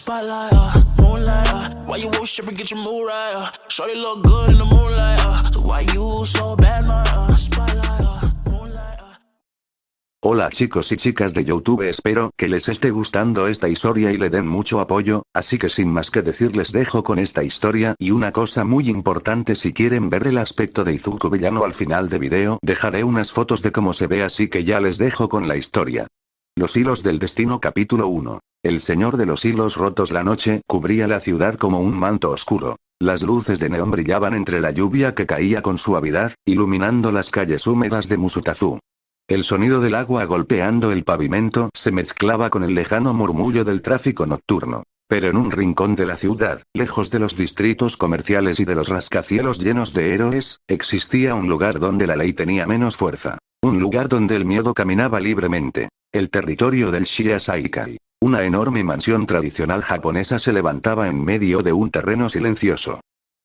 spotlight, moonlight, why you worship and get your mood right, shorty look good in the moonlight, so why you so bad, spotlight, moonlight. Hola chicos y chicas de YouTube, espero que les esté gustando esta historia y le den mucho apoyo, así que sin más que decir les dejo con esta historia y una cosa muy importante: si quieren ver el aspecto de Izuku villano al final de video dejaré unas fotos de cómo se ve, así que ya les dejo con la historia. Los hilos del destino capítulo 1. El señor de los hilos rotos. La noche cubría la ciudad como un manto oscuro. Las luces de neón brillaban entre la lluvia que caía con suavidad, iluminando las calles húmedas de Musutazu. El sonido del agua golpeando el pavimento se mezclaba con el lejano murmullo del tráfico nocturno. Pero en un rincón de la ciudad, lejos de los distritos comerciales y de los rascacielos llenos de héroes, existía un lugar donde la ley tenía menos fuerza. Un lugar donde el miedo caminaba libremente. El territorio del Shiya Saikai. Una enorme mansión tradicional japonesa se levantaba en medio de un terreno silencioso.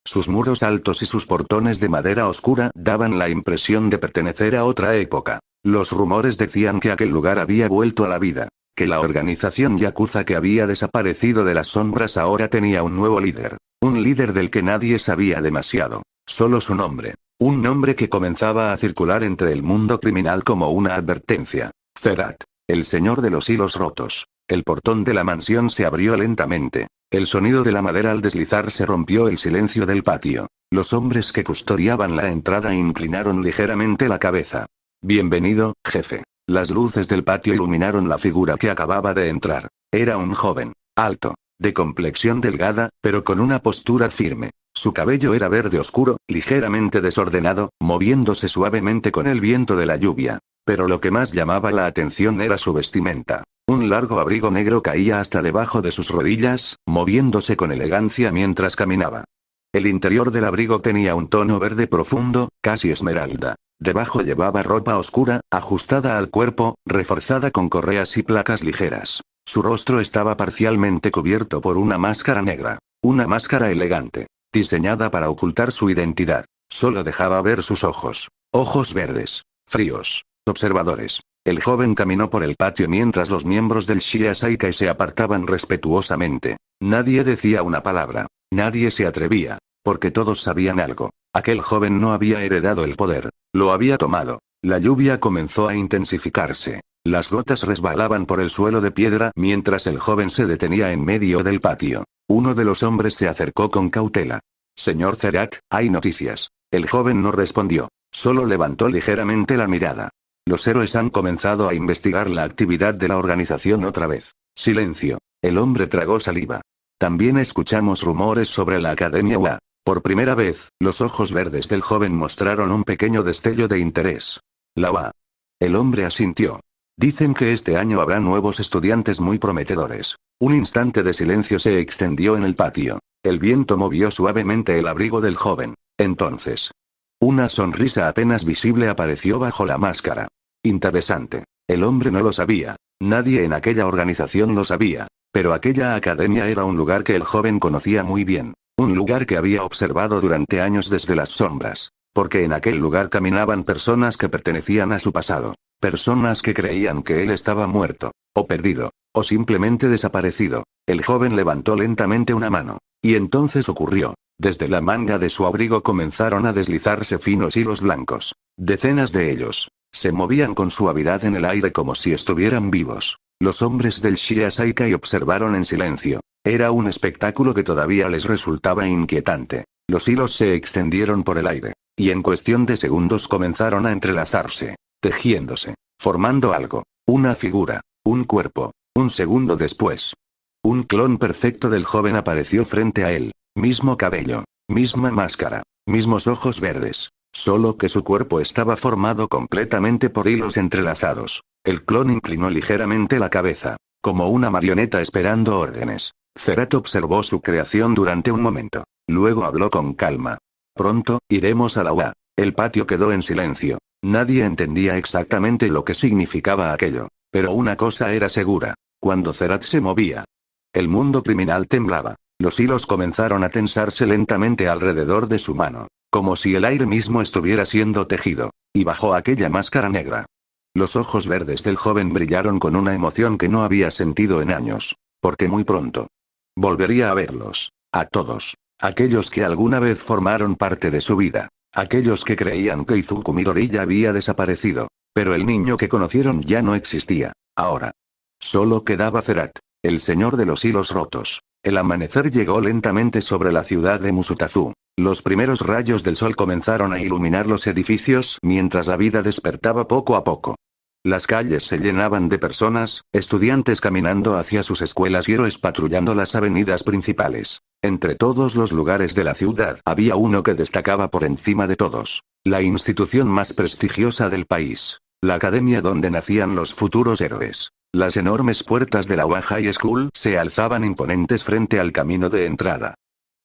Sus muros altos y sus portones de madera oscura daban la impresión de pertenecer a otra época. Los rumores decían que aquel lugar había vuelto a la vida, que la organización Yakuza que había desaparecido de las sombras ahora tenía un nuevo líder. Un líder del que nadie sabía demasiado. Solo su nombre. Un nombre que comenzaba a circular entre el mundo criminal como una advertencia. Zerat. El señor de los hilos rotos. El portón de la mansión se abrió lentamente. El sonido de la madera al deslizarse rompió el silencio del patio. Los hombres que custodiaban la entrada inclinaron ligeramente la cabeza. Bienvenido, jefe. Las luces del patio iluminaron la figura que acababa de entrar. Era un joven, alto, de complexión delgada, pero con una postura firme. Su cabello era verde oscuro, ligeramente desordenado, moviéndose suavemente con el viento de la lluvia. Pero lo que más llamaba la atención era su vestimenta. Un largo abrigo negro caía hasta debajo de sus rodillas, moviéndose con elegancia mientras caminaba. El interior del abrigo tenía un tono verde profundo, casi esmeralda. Debajo llevaba ropa oscura, ajustada al cuerpo, reforzada con correas y placas ligeras. Su rostro estaba parcialmente cubierto por una máscara negra. Una máscara elegante, diseñada para ocultar su identidad. Solo dejaba ver sus ojos. Ojos verdes, fríos, observadores. El joven caminó por el patio mientras los miembros del Shiya Saikai se apartaban respetuosamente. Nadie decía una palabra. Nadie se atrevía. Porque todos sabían algo. Aquel joven no había heredado el poder. Lo había tomado. La lluvia comenzó a intensificarse. Las gotas resbalaban por el suelo de piedra mientras el joven se detenía en medio del patio. Uno de los hombres se acercó con cautela. Señor Zerat, hay noticias. El joven no respondió. Solo levantó ligeramente la mirada. Los héroes han comenzado a investigar la actividad de la organización otra vez. Silencio. El hombre tragó saliva. También escuchamos rumores sobre la Academia UA. Por primera vez, los ojos verdes del joven mostraron un pequeño destello de interés. La UA. El hombre asintió. Dicen que este año habrá nuevos estudiantes muy prometedores. Un instante de silencio se extendió en el patio. El viento movió suavemente el abrigo del joven. Entonces, una sonrisa apenas visible apareció bajo la máscara. Interesante. El hombre no lo sabía. Nadie en aquella organización lo sabía. Pero aquella academia era un lugar que el joven conocía muy bien. Un lugar que había observado durante años desde las sombras. Porque en aquel lugar caminaban personas que pertenecían a su pasado. Personas que creían que él estaba muerto. O perdido. O simplemente desaparecido. El joven levantó lentamente una mano. Y entonces ocurrió. Desde la manga de su abrigo comenzaron a deslizarse finos hilos blancos. Decenas de ellos. Se movían con suavidad en el aire como si estuvieran vivos. Los hombres del Shiya Saikai observaron en silencio. Era un espectáculo que todavía les resultaba inquietante. Los hilos se extendieron por el aire. Y en cuestión de segundos comenzaron a entrelazarse. Tejiéndose. Formando algo. Una figura. Un cuerpo. Un segundo después. Un clon perfecto del joven apareció frente a él. Mismo cabello. Misma máscara. Mismos ojos verdes. Solo que su cuerpo estaba formado completamente por hilos entrelazados. El clon inclinó ligeramente la cabeza. Como una marioneta esperando órdenes. Zerat observó su creación durante un momento. Luego habló con calma. Pronto, iremos a la UA. El patio quedó en silencio. Nadie entendía exactamente lo que significaba aquello. Pero una cosa era segura. Cuando Zerat se movía, el mundo criminal temblaba. Los hilos comenzaron a tensarse lentamente alrededor de su mano. Como si el aire mismo estuviera siendo tejido. Y bajo aquella máscara negra. Los ojos verdes del joven brillaron con una emoción que no había sentido en años. Porque muy pronto. Volvería a verlos. A todos. Aquellos que alguna vez formaron parte de su vida. Aquellos que creían que Izuku Midori ya había desaparecido. Pero el niño que conocieron ya no existía. Ahora. Solo quedaba Zerat. El señor de los hilos rotos. El amanecer llegó lentamente sobre la ciudad de Musutazu. Los primeros rayos del sol comenzaron a iluminar los edificios mientras la vida despertaba poco a poco. Las calles se llenaban de personas, estudiantes caminando hacia sus escuelas y héroes patrullando las avenidas principales. Entre todos los lugares de la ciudad había uno que destacaba por encima de todos. La institución más prestigiosa del país. La academia donde nacían los futuros héroes. Las enormes puertas de la One High School se alzaban imponentes frente al camino de entrada.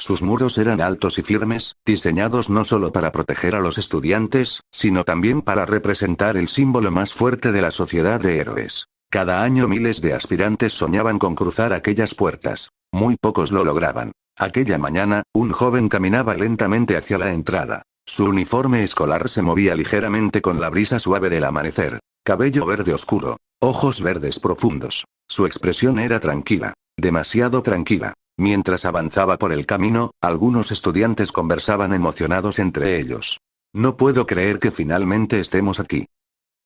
Sus muros eran altos y firmes, diseñados no solo para proteger a los estudiantes, sino también para representar el símbolo más fuerte de la sociedad de héroes. Cada año miles de aspirantes soñaban con cruzar aquellas puertas. Muy pocos lo lograban. Aquella mañana, un joven caminaba lentamente hacia la entrada. Su uniforme escolar se movía ligeramente con la brisa suave del amanecer. Cabello verde oscuro. Ojos verdes profundos. Su expresión era tranquila. Demasiado tranquila. Mientras avanzaba por el camino, algunos estudiantes conversaban emocionados entre ellos. No puedo creer que finalmente estemos aquí.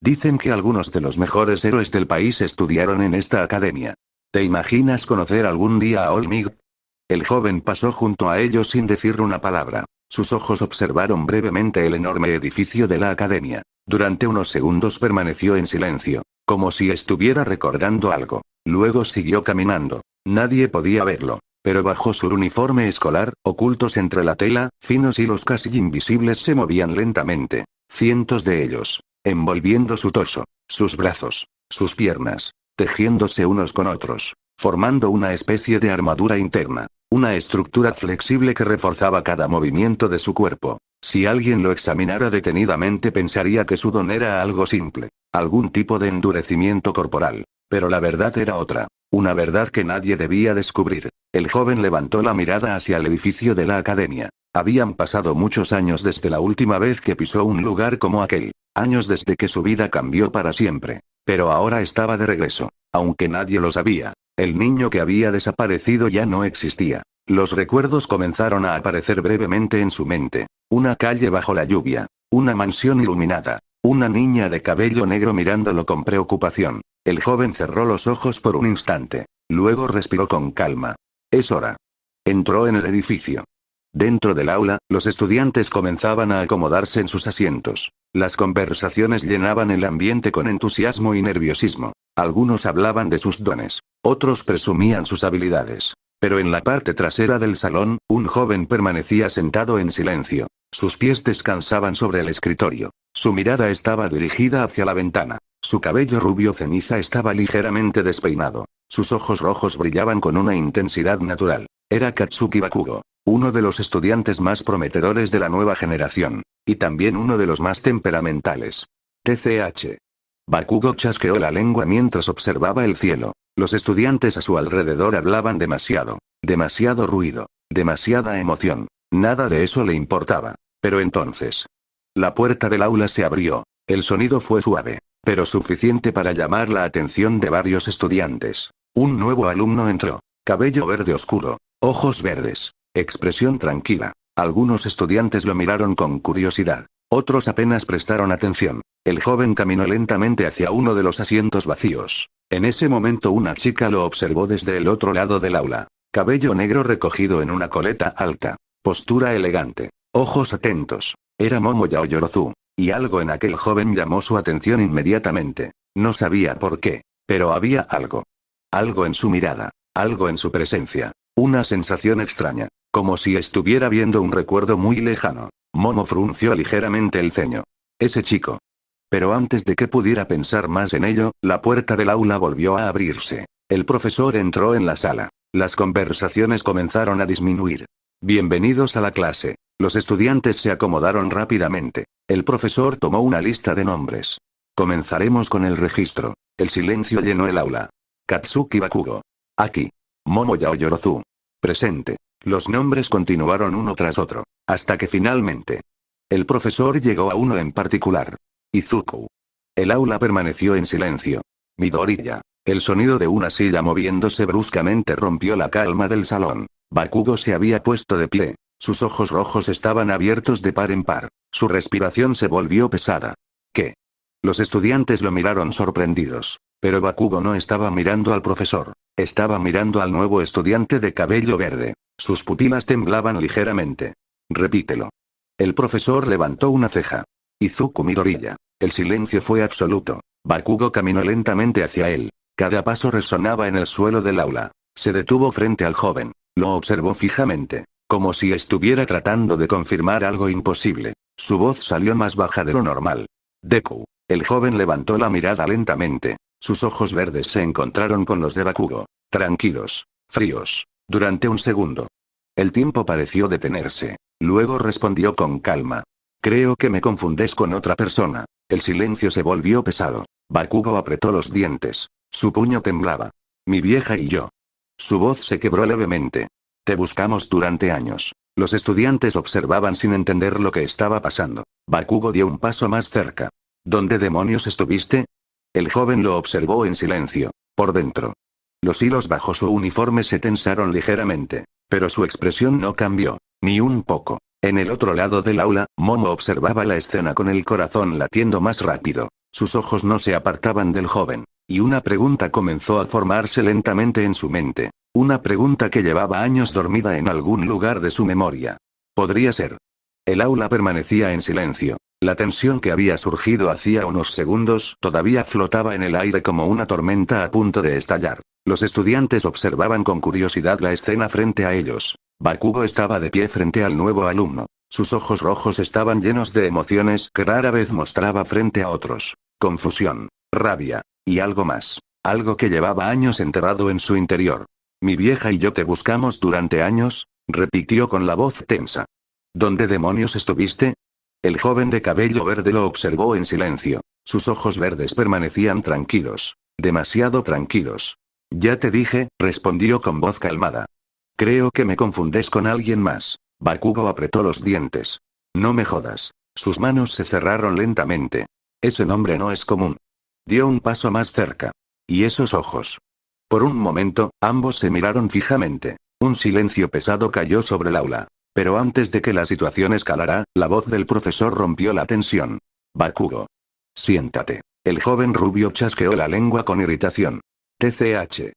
Dicen que algunos de los mejores héroes del país estudiaron en esta academia. ¿Te imaginas conocer algún día a All Might? El joven pasó junto a ellos sin decir una palabra. Sus ojos observaron brevemente el enorme edificio de la academia. Durante unos segundos permaneció en silencio, como si estuviera recordando algo. Luego siguió caminando. Nadie podía verlo. Pero bajo su uniforme escolar, ocultos entre la tela, finos hilos casi invisibles se movían lentamente. Cientos de ellos. Envolviendo su torso, sus brazos, sus piernas. Tejiéndose unos con otros. Formando una especie de armadura interna. Una estructura flexible que reforzaba cada movimiento de su cuerpo. Si alguien lo examinara detenidamente pensaría que su don era algo simple. Algún tipo de endurecimiento corporal. Pero la verdad era otra. Una verdad que nadie debía descubrir. El joven levantó la mirada hacia el edificio de la academia. Habían pasado muchos años desde la última vez que pisó un lugar como aquel. Años desde que su vida cambió para siempre. Pero ahora estaba de regreso. Aunque nadie lo sabía. El niño que había desaparecido ya no existía. Los recuerdos comenzaron a aparecer brevemente en su mente. Una calle bajo la lluvia. Una mansión iluminada. Una niña de cabello negro mirándolo con preocupación. El joven cerró los ojos por un instante. Luego respiró con calma. Es hora. Entró en el edificio. Dentro del aula, los estudiantes comenzaban a acomodarse en sus asientos. Las conversaciones llenaban el ambiente con entusiasmo y nerviosismo. Algunos hablaban de sus dones. Otros presumían sus habilidades. Pero en la parte trasera del salón, un joven permanecía sentado en silencio. Sus pies descansaban sobre el escritorio. Su mirada estaba dirigida hacia la ventana. Su cabello rubio ceniza estaba ligeramente despeinado. Sus ojos rojos brillaban con una intensidad natural. Era Katsuki Bakugo, uno de los estudiantes más prometedores de la nueva generación. Y también uno de los más temperamentales. TCH. Bakugo chasqueó la lengua mientras observaba el cielo. Los estudiantes a su alrededor hablaban demasiado. Demasiado ruido. Demasiada emoción. Nada de eso le importaba. Pero entonces. La puerta del aula se abrió. El sonido fue suave, pero suficiente para llamar la atención de varios estudiantes. Un nuevo alumno entró. Cabello verde oscuro. Ojos verdes. Expresión tranquila. Algunos estudiantes lo miraron con curiosidad. Otros apenas prestaron atención. El joven caminó lentamente hacia uno de los asientos vacíos. En ese momento una chica lo observó desde el otro lado del aula. Cabello negro recogido en una coleta alta. Postura elegante. Ojos atentos. Era Momo Yaoyorozu. Y algo en aquel joven llamó su atención inmediatamente. No sabía por qué. Pero había algo. Algo en su mirada. Algo en su presencia. Una sensación extraña. Como si estuviera viendo un recuerdo muy lejano. Momo frunció ligeramente el ceño. Ese chico. Pero antes de que pudiera pensar más en ello, la puerta del aula volvió a abrirse. El profesor entró en la sala. Las conversaciones comenzaron a disminuir. Bienvenidos a la clase. Los estudiantes se acomodaron rápidamente. El profesor tomó una lista de nombres. Comenzaremos con el registro. El silencio llenó el aula. Katsuki Bakugo. Aquí. Momo Yaoyorozu. Presente. Los nombres continuaron uno tras otro. Hasta que finalmente. El profesor llegó a uno en particular. Izuku. El aula permaneció en silencio. Midoriya. El sonido de una silla moviéndose bruscamente rompió la calma del salón. Bakugo se había puesto de pie. Sus ojos rojos estaban abiertos de par en par. Su respiración se volvió pesada. ¿Qué? Los estudiantes lo miraron sorprendidos. Pero Bakugo no estaba mirando al profesor. Estaba mirando al nuevo estudiante de cabello verde. Sus pupilas temblaban ligeramente. Repítelo. El profesor levantó una ceja. Izuku Midoriya. El silencio fue absoluto. Bakugo caminó lentamente hacia él. Cada paso resonaba en el suelo del aula. Se detuvo frente al joven. Lo observó fijamente, como si estuviera tratando de confirmar algo imposible. Su voz salió más baja de lo normal. Deku. El joven levantó la mirada lentamente. Sus ojos verdes se encontraron con los de Bakugo. Tranquilos. Fríos. Durante un segundo. El tiempo pareció detenerse. Luego respondió con calma. Creo que me confundes con otra persona. El silencio se volvió pesado. Bakugo apretó los dientes. Su puño temblaba. Mi vieja y yo. Su voz se quebró levemente. Te buscamos durante años. Los estudiantes observaban sin entender lo que estaba pasando. Bakugo dio un paso más cerca. ¿Dónde demonios estuviste? El joven lo observó en silencio. Por dentro. Los hilos bajo su uniforme se tensaron ligeramente. Pero su expresión no cambió. Ni un poco. En el otro lado del aula, Momo observaba la escena con el corazón latiendo más rápido. Sus ojos no se apartaban del joven. Y una pregunta comenzó a formarse lentamente en su mente. Una pregunta que llevaba años dormida en algún lugar de su memoria. Podría ser. El aula permanecía en silencio. La tensión que había surgido hacía unos segundos todavía flotaba en el aire como una tormenta a punto de estallar. Los estudiantes observaban con curiosidad la escena frente a ellos. Bakugo estaba de pie frente al nuevo alumno. Sus ojos rojos estaban llenos de emociones que rara vez mostraba frente a otros. Confusión, rabia, y algo más. Algo que llevaba años enterrado en su interior. Mi vieja y yo te buscamos durante años, repitió con la voz tensa. ¿Dónde demonios estuviste? El joven de cabello verde lo observó en silencio. Sus ojos verdes permanecían tranquilos. Demasiado tranquilos. Ya te dije, respondió con voz calmada. Creo que me confundes con alguien más. Bakugo apretó los dientes. No me jodas. Sus manos se cerraron lentamente. Ese nombre no es común. Dio un paso más cerca. ¿Y esos ojos? Por un momento, ambos se miraron fijamente. Un silencio pesado cayó sobre el aula. Pero antes de que la situación escalara, la voz del profesor rompió la tensión. Bakugo. Siéntate. El joven rubio chasqueó la lengua con irritación. TCH.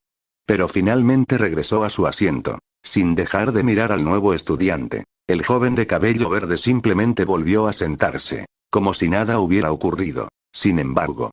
Pero finalmente regresó a su asiento. Sin dejar de mirar al nuevo estudiante. El joven de cabello verde simplemente volvió a sentarse. Como si nada hubiera ocurrido. Sin embargo.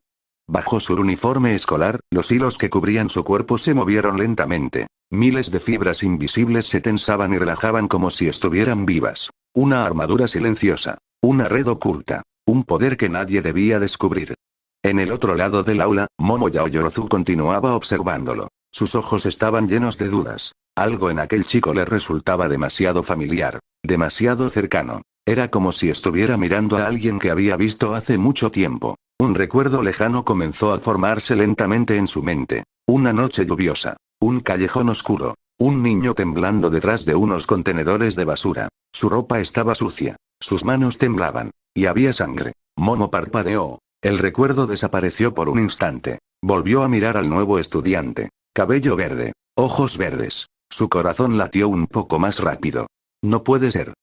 Bajo su uniforme escolar, los hilos que cubrían su cuerpo se movieron lentamente. Miles de fibras invisibles se tensaban y relajaban como si estuvieran vivas. Una armadura silenciosa. Una red oculta. Un poder que nadie debía descubrir. En el otro lado del aula, Momo Yaoyorozu continuaba observándolo. Sus ojos estaban llenos de dudas. Algo en aquel chico le resultaba demasiado familiar. Demasiado cercano. Era como si estuviera mirando a alguien que había visto hace mucho tiempo. Un recuerdo lejano comenzó a formarse lentamente en su mente. Una noche lluviosa. Un callejón oscuro. Un niño temblando detrás de unos contenedores de basura. Su ropa estaba sucia. Sus manos temblaban. Y había sangre. Momo parpadeó. El recuerdo desapareció por un instante. Volvió a mirar al nuevo estudiante. Cabello verde. Ojos verdes. Su corazón latió un poco más rápido. No puede ser.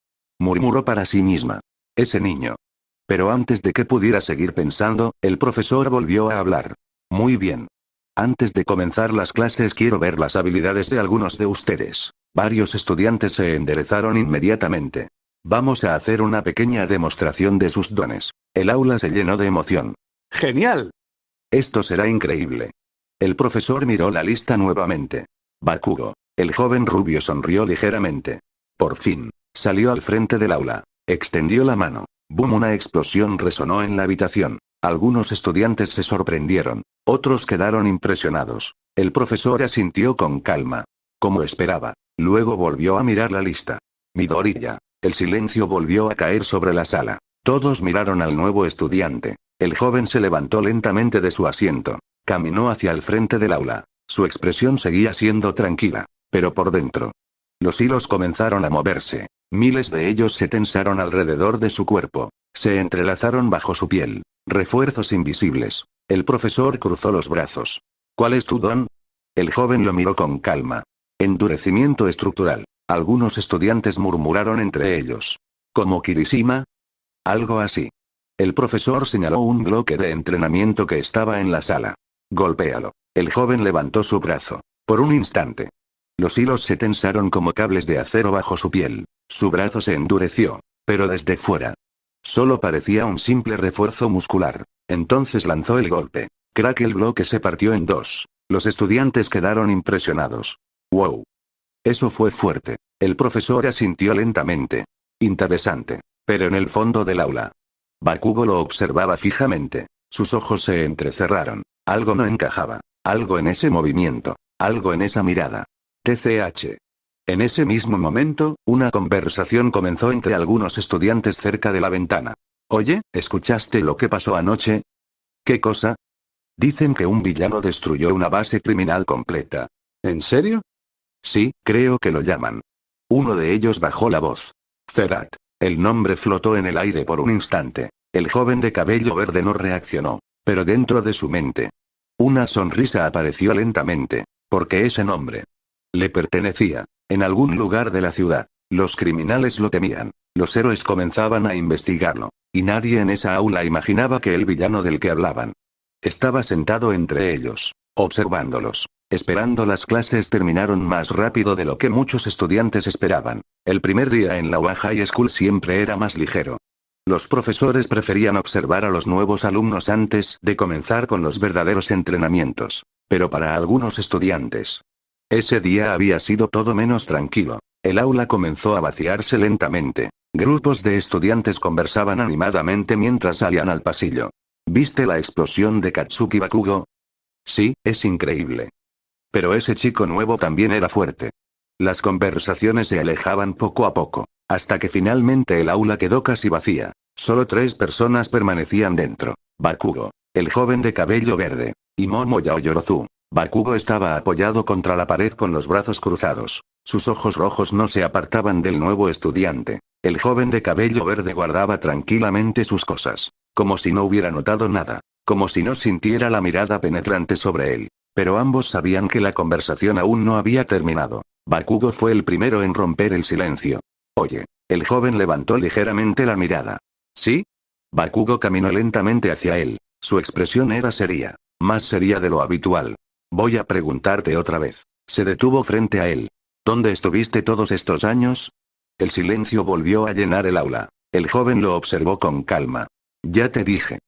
Murmuró para sí misma. Ese niño. Pero antes de que pudiera seguir pensando, el profesor volvió a hablar. Muy bien. Antes de comenzar las clases quiero ver las habilidades de algunos de ustedes. Varios estudiantes se enderezaron inmediatamente. Vamos a hacer una pequeña demostración de sus dones. El aula se llenó de emoción. ¡Genial! Esto será increíble. El profesor miró la lista nuevamente. Bakugo. El joven rubio sonrió ligeramente. Por fin. Salió al frente del aula. Extendió la mano. ¡Bum! Una explosión resonó en la habitación. Algunos estudiantes se sorprendieron. Otros quedaron impresionados. El profesor asintió con calma. Como esperaba. Luego volvió a mirar la lista. Midoriya. El silencio volvió a caer sobre la sala. Todos miraron al nuevo estudiante. El joven se levantó lentamente de su asiento. Caminó hacia el frente del aula. Su expresión seguía siendo tranquila. Pero por dentro. Los hilos comenzaron a moverse. Miles de ellos se tensaron alrededor de su cuerpo. Se entrelazaron bajo su piel. Refuerzos invisibles. El profesor cruzó los brazos. ¿Cuál es tu don? El joven lo miró con calma. Endurecimiento estructural. Algunos estudiantes murmuraron entre ellos. ¿Como Kirishima? Algo así. El profesor señaló un bloque de entrenamiento que estaba en la sala. Golpéalo. El joven levantó su brazo. Por un instante. Los hilos se tensaron como cables de acero bajo su piel. Su brazo se endureció. Pero desde fuera. Solo parecía un simple refuerzo muscular. Entonces lanzó el golpe. Crack, el bloque se partió en dos. Los estudiantes quedaron impresionados. ¡Wow! Eso fue fuerte. El profesor asintió lentamente. Interesante. Pero en el fondo del aula. Bakugo lo observaba fijamente. Sus ojos se entrecerraron. Algo no encajaba. Algo en ese movimiento. Algo en esa mirada. TCH. En ese mismo momento, una conversación comenzó entre algunos estudiantes cerca de la ventana. Oye, ¿escuchaste lo que pasó anoche? ¿Qué cosa? Dicen que un villano destruyó una base criminal completa. ¿En serio? Sí, creo que lo llaman. Uno de ellos bajó la voz. Zerat. El nombre flotó en el aire por un instante. El joven de cabello verde no reaccionó. Pero dentro de su mente. Una sonrisa apareció lentamente. Porque ese nombre le pertenecía. En algún lugar de la ciudad. Los criminales lo temían. Los héroes comenzaban a investigarlo. Y nadie en esa aula imaginaba que el villano del que hablaban estaba sentado entre ellos, observándolos. Esperando las clases terminaron más rápido de lo que muchos estudiantes esperaban. El primer día en la Oa High School siempre era más ligero. Los profesores preferían observar a los nuevos alumnos antes de comenzar con los verdaderos entrenamientos. Pero para algunos estudiantes, ese día había sido todo menos tranquilo. El aula comenzó a vaciarse lentamente. Grupos de estudiantes conversaban animadamente mientras salían al pasillo. ¿Viste la explosión de Katsuki Bakugo? Sí, es increíble. Pero ese chico nuevo también era fuerte. Las conversaciones se alejaban poco a poco, hasta que finalmente el aula quedó casi vacía. Solo 3 personas permanecían dentro. Bakugo, el joven de cabello verde, y Momo Yaoyorozu. Bakugo estaba apoyado contra la pared con los brazos cruzados. Sus ojos rojos no se apartaban del nuevo estudiante. El joven de cabello verde guardaba tranquilamente sus cosas. Como si no hubiera notado nada. Como si no sintiera la mirada penetrante sobre él. Pero ambos sabían que la conversación aún no había terminado. Bakugo fue el primero en romper el silencio. Oye. El joven levantó ligeramente la mirada. ¿Sí? Bakugo caminó lentamente hacia él. Su expresión era seria. Más seria de lo habitual. Voy a preguntarte otra vez. Se detuvo frente a él. ¿Dónde estuviste todos estos años? El silencio volvió a llenar el aula. El joven lo observó con calma. Ya te dije.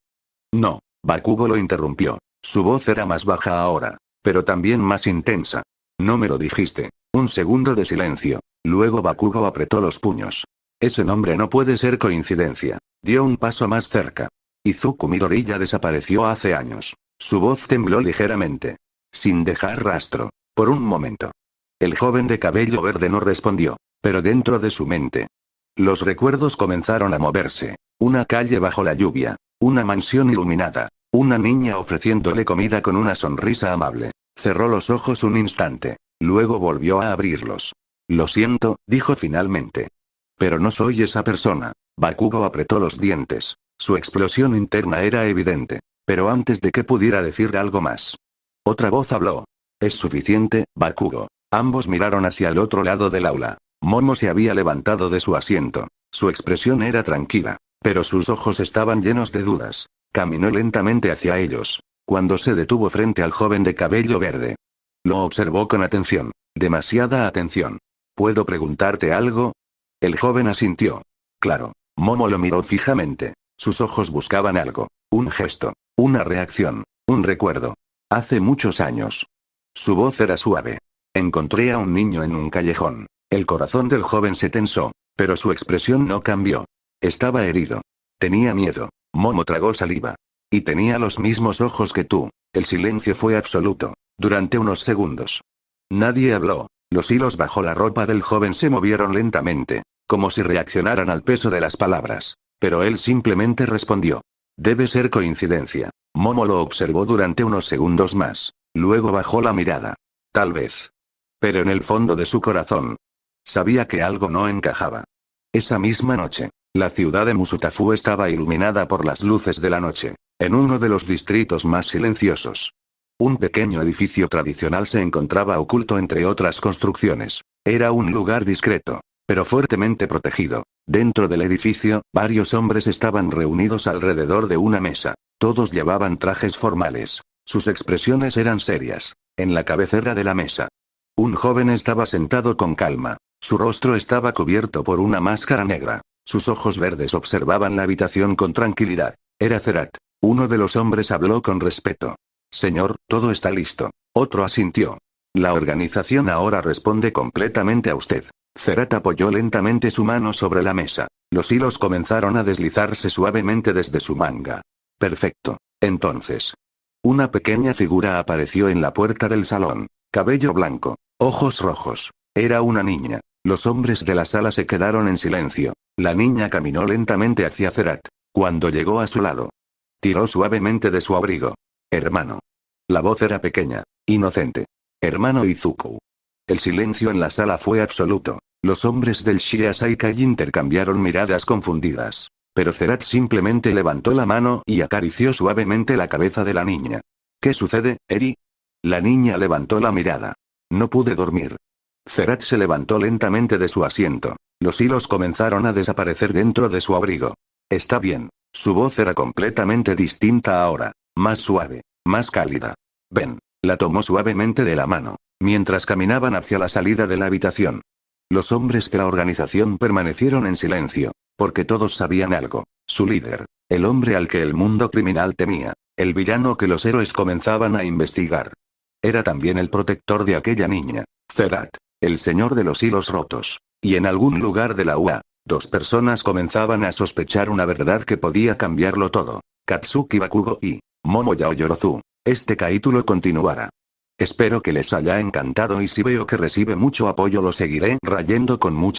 No. Bakugo lo interrumpió. Su voz era más baja ahora, pero también más intensa. No me lo dijiste. Un segundo de silencio. Luego Bakugo apretó los puños. Ese nombre no puede ser coincidencia. Dio un paso más cerca. Izuku Midori ya desapareció hace años. Su voz tembló ligeramente. Sin dejar rastro. Por un momento. El joven de cabello verde no respondió, pero dentro de su mente. Los recuerdos comenzaron a moverse. Una calle bajo la lluvia. Una mansión iluminada. Una niña ofreciéndole comida con una sonrisa amable. Cerró los ojos un instante. Luego volvió a abrirlos. Lo siento, dijo finalmente. Pero no soy esa persona. Bakugo apretó los dientes. Su explosión interna era evidente. Pero antes de que pudiera decir algo más. Otra voz habló. Es suficiente, Bakugo. Ambos miraron hacia el otro lado del aula. Momo se había levantado de su asiento. Su expresión era tranquila. Pero sus ojos estaban llenos de dudas. Caminó lentamente hacia ellos. Cuando se detuvo frente al joven de cabello verde. Lo observó con atención. Demasiada atención. ¿Puedo preguntarte algo? El joven asintió. Claro. Momo lo miró fijamente. Sus ojos buscaban algo. Un gesto. Una reacción. Un recuerdo. Hace muchos años. Su voz era suave. Encontré a un niño en un callejón. El corazón del joven se tensó. Pero su expresión no cambió. Estaba herido. Tenía miedo. Momo tragó saliva. Y tenía los mismos ojos que tú. El silencio fue absoluto. Durante unos segundos. Nadie habló. Los hilos bajo la ropa del joven se movieron lentamente. Como si reaccionaran al peso de las palabras. Pero él simplemente respondió. Debe ser coincidencia. Momo lo observó durante unos segundos más. Luego bajó la mirada. Tal vez. Pero en el fondo de su corazón. Sabía que algo no encajaba. Esa misma noche. La ciudad de Musutafu estaba iluminada por las luces de la noche. En uno de los distritos más silenciosos. Un pequeño edificio tradicional se encontraba oculto entre otras construcciones. Era un lugar discreto, pero fuertemente protegido. Dentro del edificio, varios hombres estaban reunidos alrededor de una mesa. Todos llevaban trajes formales. Sus expresiones eran serias. En la cabecera de la mesa, un joven estaba sentado con calma. Su rostro estaba cubierto por una máscara negra. Sus ojos verdes observaban la habitación con tranquilidad. Era Zerat. Uno de los hombres habló con respeto. Señor, todo está listo. Otro asintió. La organización ahora responde completamente a usted. Zerat apoyó lentamente su mano sobre la mesa. Los hilos comenzaron a deslizarse suavemente desde su manga. Perfecto. Entonces, una pequeña figura apareció en la puerta del salón. Cabello blanco, ojos rojos. Era una niña. Los hombres de la sala se quedaron en silencio. La niña caminó lentamente hacia Zerat. Cuando llegó a su lado, tiró suavemente de su abrigo. Hermano. La voz era pequeña, inocente. Hermano Izuku. El silencio en la sala fue absoluto. Los hombres del Shia Saikai intercambiaron miradas confundidas. Pero Zerat simplemente levantó la mano y acarició suavemente la cabeza de la niña. ¿Qué sucede, Eri? La niña levantó la mirada. No pude dormir. Zerat se levantó lentamente de su asiento. Los hilos comenzaron a desaparecer dentro de su abrigo. Está bien. Su voz era completamente distinta ahora. Más suave, más cálida. Ven. La tomó suavemente de la mano, mientras caminaban hacia la salida de la habitación. Los hombres de la organización permanecieron en silencio, porque todos sabían algo. Su líder, el hombre al que el mundo criminal temía, el villano que los héroes comenzaban a investigar. Era también el protector de aquella niña, Zerat, el señor de los hilos rotos. Y en algún lugar de la UA, dos personas comenzaban a sospechar una verdad que podía cambiarlo todo. Katsuki Bakugo y Momo Yaoyorozu. Este capítulo continuará. Espero que les haya encantado y si veo que recibe mucho apoyo lo seguiré trayendo con mucho